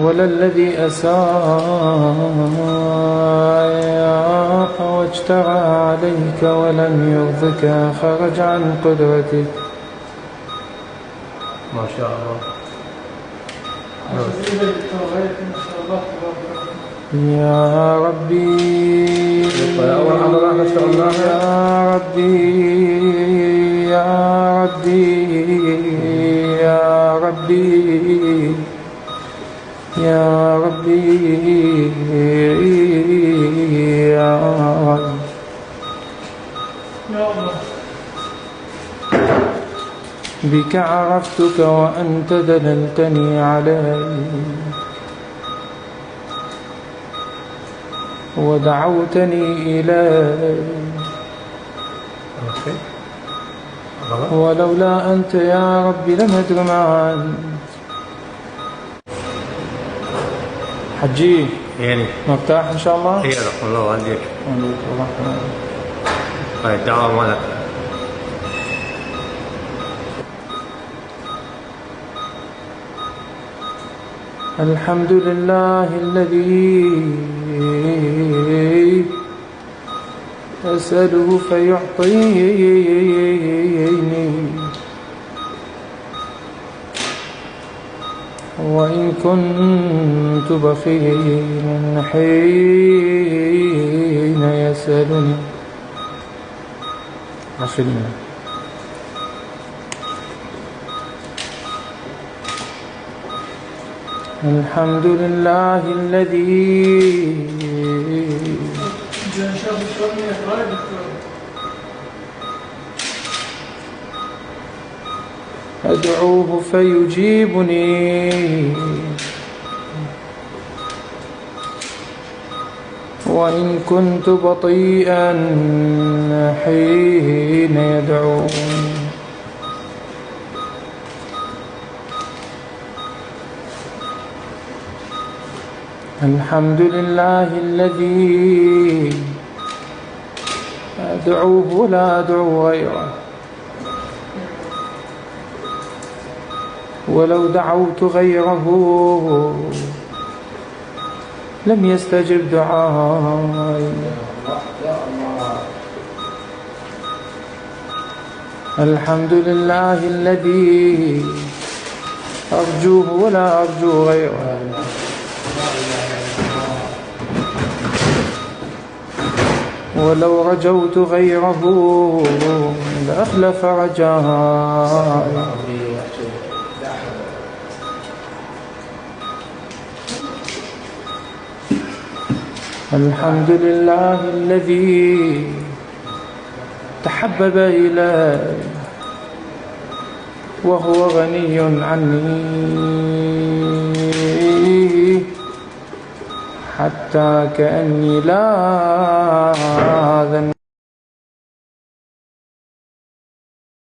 ولا الذي أساء واجترى عليك ولم يرضك خرج عن قدرتك. ما شاء الله. يا ربي يا ربي يا ربي يا ربي يا ربي يا ربي. بك عرفتك وأنت دللتني علي ودعوتني إليك ولولا أنت يا ربي لم أدر ما أنت. حجي يعني مرتاح إن شاء الله؟ إيه رحم الله والديك. هاي الدعوة مالك. الحمد لله الذي أسأله فيعطيني وإن كنت بخيلا حين يسألني. عفلنا. الحمد لله الذي أدعوه فيجيبني وإن كنت بطيئا حين يدعوني. الحمد لله الذي أدعوه ولا أدعو غيره ولو دعوت غيره لم يستجب دعائي. الحمد لله الذي أرجوه ولا أرجو غيره ولو رجوت غيره لأخلف رجائي. الحمد لله الذي تحبب إلي وهو غني عني حتى كأني لا ذنب